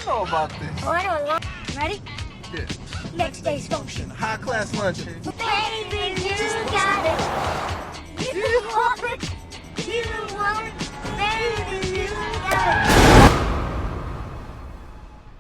know about this. Oh, I know a lot. Ready? Yeah. Next day's function. High class lunch. Baby, you got it. You want it. You want it. Baby, you got it.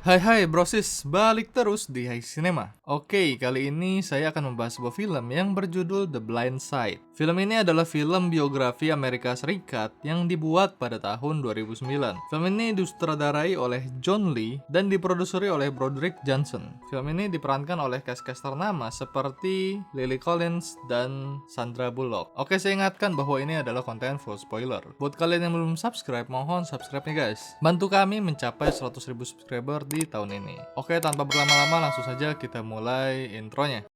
Hai brosis, balik terus di Hai Cinema. Oke, kali ini saya akan membahas sebuah film yang berjudul The Blind Side. Film ini adalah film biografi Amerika Serikat yang dibuat pada tahun 2009. Film ini disutradarai oleh John Lee dan diproduseri oleh Broderick Johnson. Film ini diperankan oleh cast-cast ternama seperti Lily Collins dan Sandra Bullock. Oke, saya ingatkan bahwa ini adalah konten full spoiler. Buat kalian yang belum subscribe, mohon subscribe nih guys. Bantu kami mencapai 100.000 subscriber di tahun ini. Oke, tanpa berlama-lama langsung saja kita mulai intronya.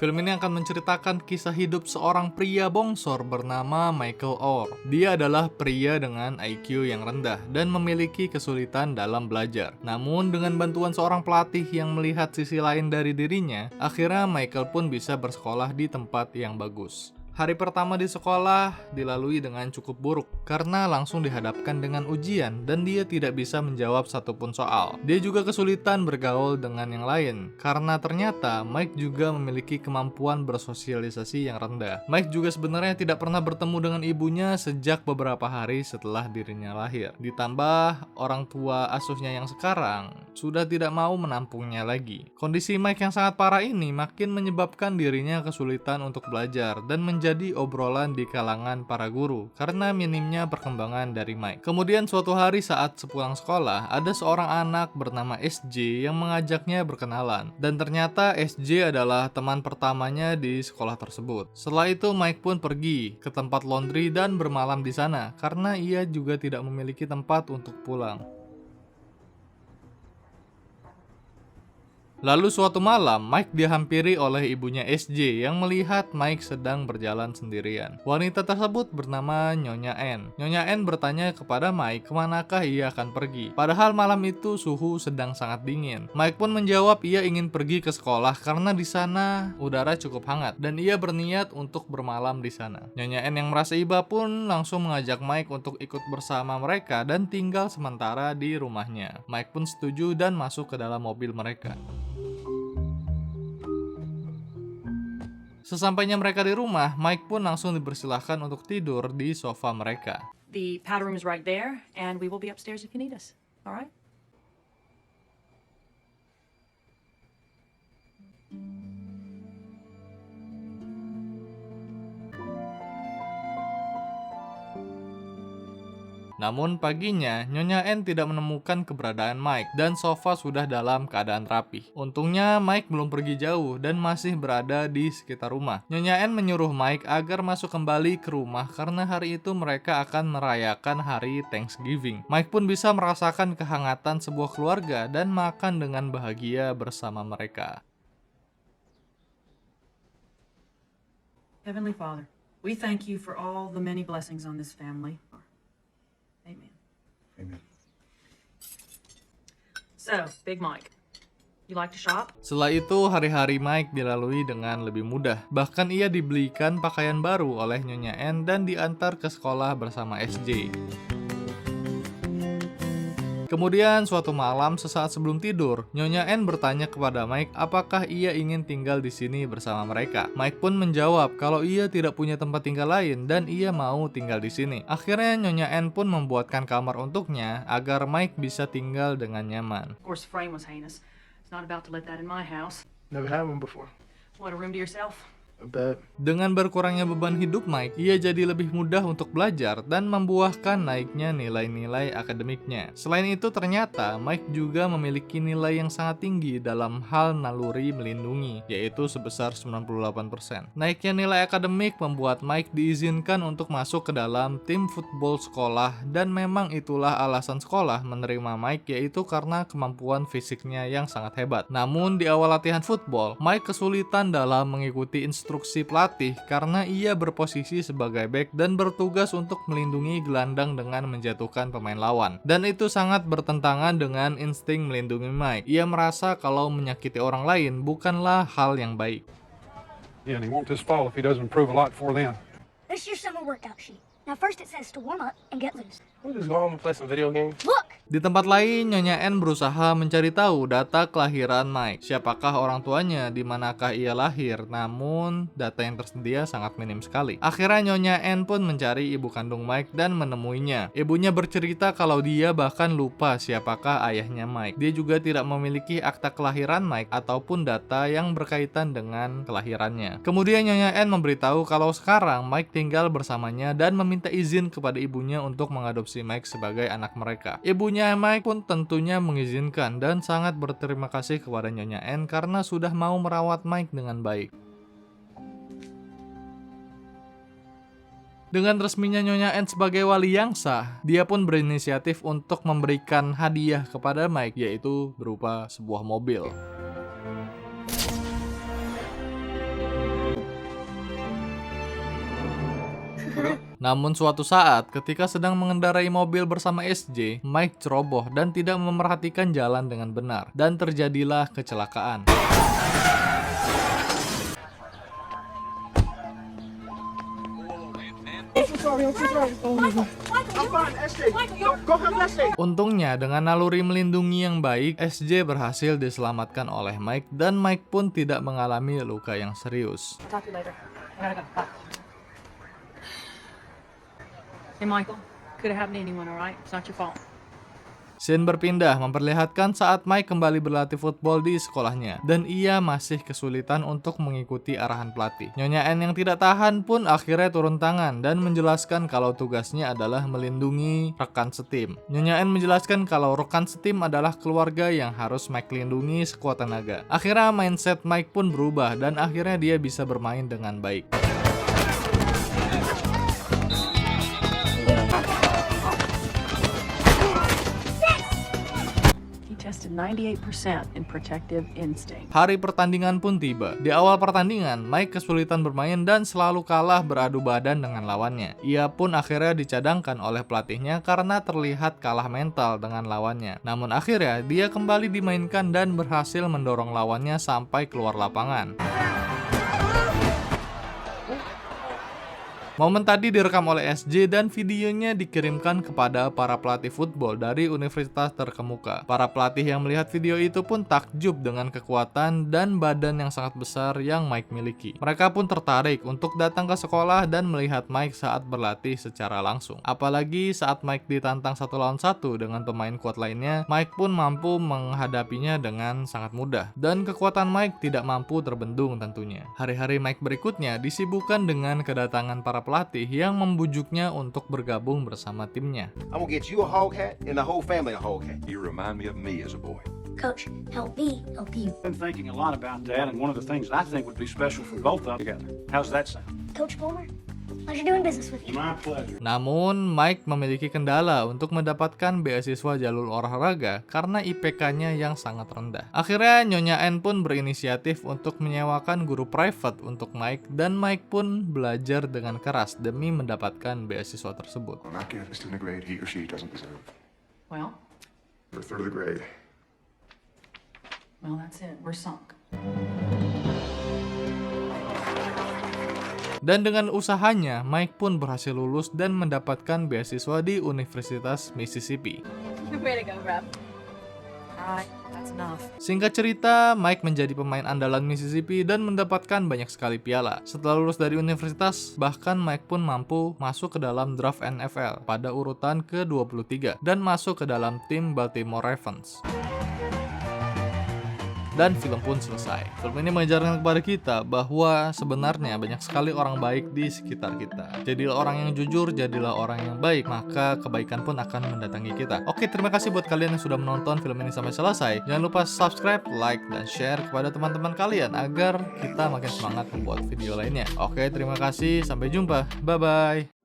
Film ini akan menceritakan kisah hidup seorang pria bongsor bernama Michael Orr. Dia adalah pria dengan IQ yang rendah dan memiliki kesulitan dalam belajar. Namun dengan bantuan seorang pelatih yang melihat sisi lain dari dirinya, akhirnya Michael pun bisa bersekolah di tempat yang bagus. Hari pertama di sekolah dilalui dengan cukup buruk karena langsung dihadapkan dengan ujian dan dia tidak bisa menjawab satupun soal. Dia juga kesulitan bergaul dengan yang lain karena ternyata Mike juga memiliki kemampuan bersosialisasi yang rendah. Mike juga sebenarnya tidak pernah bertemu dengan ibunya sejak beberapa hari setelah dirinya lahir. Ditambah orang tua asuhnya yang sekarang sudah tidak mau menampungnya lagi. Kondisi Mike yang sangat parah ini makin menyebabkan dirinya kesulitan untuk belajar dan menjadi obrolan di kalangan para guru karena minimnya perkembangan dari Mike. Kemudian suatu hari saat sepulang sekolah, ada seorang anak bernama SJ yang mengajaknya berkenalan. Dan ternyata SJ adalah teman pertamanya di sekolah tersebut. Setelah itu Mike pun pergi ke tempat laundry dan bermalam di sana karena ia juga tidak memiliki tempat untuk pulang. Lalu suatu malam, Mike dihampiri oleh ibunya SJ yang melihat Mike sedang berjalan sendirian. Wanita tersebut bernama Nyonya Ann. Nyonya Ann bertanya kepada Mike kemanakah ia akan pergi. Padahal malam itu suhu sedang sangat dingin. Mike pun menjawab ia ingin pergi ke sekolah karena di sana udara cukup hangat dan ia berniat untuk bermalam di sana. Nyonya Ann yang merasa iba pun langsung mengajak Mike untuk ikut bersama mereka dan tinggal sementara di rumahnya. Mike pun setuju dan masuk ke dalam mobil mereka. Sesampainya mereka di rumah, Mike pun langsung dipersilahkan untuk tidur di sofa mereka. The powder room is right there, and we will be upstairs if you need us. All right? Namun paginya, Nyonya Ann tidak menemukan keberadaan Mike dan sofa sudah dalam keadaan rapi. Untungnya Mike belum pergi jauh dan masih berada di sekitar rumah. Nyonya Ann menyuruh Mike agar masuk kembali ke rumah karena hari itu mereka akan merayakan hari Thanksgiving. Mike pun bisa merasakan kehangatan sebuah keluarga dan makan dengan bahagia bersama mereka. Heavenly Father, we thank you for all the many blessings on this family. Amen. Amen. So, Big Mike, you like to shop? Setelah itu, hari-hari Mike dilalui dengan lebih mudah. Bahkan ia dibelikan pakaian baru oleh Nyonya Ann dan diantar ke sekolah bersama SJ. Kemudian suatu malam sesaat sebelum tidur, Nyonya Ann bertanya kepada Mike apakah ia ingin tinggal di sini bersama mereka. Mike pun menjawab kalau ia tidak punya tempat tinggal lain dan ia mau tinggal di sini. Akhirnya Nyonya Ann pun membuatkan kamar untuknya agar Mike bisa tinggal dengan nyaman. Of course, the frame was heinous. It's not about to let that in my house. Never had one before. Want a room to yourself? I bet. Dengan berkurangnya beban hidup Mike, ia jadi lebih mudah untuk belajar dan membuahkan naiknya nilai-nilai akademiknya. Selain itu ternyata Mike juga memiliki nilai yang sangat tinggi dalam hal naluri melindungi, yaitu sebesar 98%. Naiknya nilai akademik membuat Mike diizinkan untuk masuk ke dalam tim football sekolah dan memang itulah alasan sekolah menerima Mike, yaitu karena kemampuan fisiknya yang sangat hebat. Namun di awal latihan football, Mike kesulitan dalam mengikuti instruksi pelatih karena ia berposisi sebagai bek dan bertugas untuk melindungi gelandang dengan menjatuhkan pemain lawan. Dan itu sangat bertentangan dengan insting melindungi Mike. Ia merasa kalau menyakiti orang lain bukanlah hal yang baik. Yeah, and he won't just fall if he doesn't improve a lot before then. This is your summer workout sheet. Now first it says to warm up and get loose. We'll just go home and play some video games. Look! Di tempat lain, Nyonya N berusaha mencari tahu data kelahiran Mike. Siapakah orang tuanya, di manakah ia lahir, namun data yang tersedia sangat minim sekali. Akhirnya Nyonya N pun mencari ibu kandung Mike dan menemuinya. Ibunya bercerita kalau dia bahkan lupa siapakah ayahnya Mike. Dia juga tidak memiliki akta kelahiran Mike ataupun data yang berkaitan dengan kelahirannya. Kemudian Nyonya N memberitahu kalau sekarang Mike tinggal bersamanya dan meminta izin kepada ibunya untuk mengadopsi Mike sebagai anak mereka. Ibunya Mike pun tentunya mengizinkan dan sangat berterima kasih kepada Nyonya N karena sudah mau merawat Mike dengan baik. Dengan resminya Nyonya N sebagai wali yang sah, dia pun berinisiatif untuk memberikan hadiah kepada Mike, yaitu berupa sebuah mobil. Namun suatu saat, ketika sedang mengendarai mobil bersama SJ, Mike ceroboh dan tidak memerhatikan jalan dengan benar, dan terjadilah kecelakaan. Untungnya, dengan naluri melindungi yang baik, SJ berhasil diselamatkan oleh Mike, dan Mike pun tidak mengalami luka yang serius. Talk to you later. I gotta go. Bye. Hey, Michael. Could have happened to anyone, alright? It's not your fault. Scene berpindah memperlihatkan saat Mike kembali berlatih football di sekolahnya, dan ia masih kesulitan untuk mengikuti arahan pelatih. Nyonya N yang tidak tahan pun akhirnya turun tangan dan menjelaskan kalau tugasnya adalah melindungi rekan setim. Nyonya N menjelaskan kalau rekan setim adalah keluarga yang harus Mike lindungi sekuat tenaga. Akhirnya mindset Mike pun berubah dan akhirnya dia bisa bermain dengan baik. Tested 98% in protective instinct. Hari pertandingan pun tiba. Di awal pertandingan, Mike kesulitan bermain dan selalu kalah beradu badan dengan lawannya. Ia pun akhirnya dicadangkan oleh pelatihnya karena terlihat kalah mental dengan lawannya. Namun akhirnya, dia kembali dimainkan dan berhasil mendorong lawannya sampai keluar lapangan. Momen tadi direkam oleh SJ dan videonya dikirimkan kepada para pelatih football dari universitas terkemuka. Para pelatih yang melihat video itu pun takjub dengan kekuatan dan badan yang sangat besar yang Mike miliki. Mereka pun tertarik untuk datang ke sekolah dan melihat Mike saat berlatih secara langsung. Apalagi saat Mike ditantang 1 lawan 1 dengan pemain kuat lainnya, Mike pun mampu menghadapinya dengan sangat mudah. Dan kekuatan Mike tidak mampu terbendung tentunya. Hari-hari Mike berikutnya disibukkan dengan kedatangan para pelatih yang membujuknya untuk bergabung bersama timnya. I'm gonna get you a hog hat and the whole family a hog hat. You remind me of me as a boy. Coach, help me help you. I've been thinking a lot about that, and one of the things I think would be special for both of them together. How's that sound? Coach Palmer, pleasure doing business with you. My pleasure. Namun, Mike memiliki kendala untuk mendapatkan beasiswa jalur olahraga karena IPK-nya yang sangat rendah. Akhirnya, Nyonya N pun berinisiatif untuk menyewakan guru private untuk Mike, dan Mike pun belajar dengan keras demi mendapatkan beasiswa tersebut. Well, not give a student a grade he or she doesn't deserve. Well, For a third of the grade. that's it. We're sunk. Dan dengan usahanya, Mike pun berhasil lulus dan mendapatkan beasiswa di Universitas Mississippi. Way to go, Rob. Alright, that's enough. Singkat cerita, Mike menjadi pemain andalan Mississippi dan mendapatkan banyak sekali piala. Setelah lulus dari universitas, bahkan Mike pun mampu masuk ke dalam draft NFL pada urutan ke-23 dan masuk ke dalam tim Baltimore Ravens. Dan film pun selesai. Film ini mengajarkan kepada kita bahwa sebenarnya banyak sekali orang baik di sekitar kita. Jadilah orang yang jujur, jadilah orang yang baik, maka kebaikan pun akan mendatangi kita. Oke, terima kasih buat kalian yang sudah menonton film ini sampai selesai. Jangan lupa subscribe, like, dan share kepada teman-teman kalian agar kita makin semangat membuat video lainnya. Oke, terima kasih. Sampai jumpa. Bye-bye.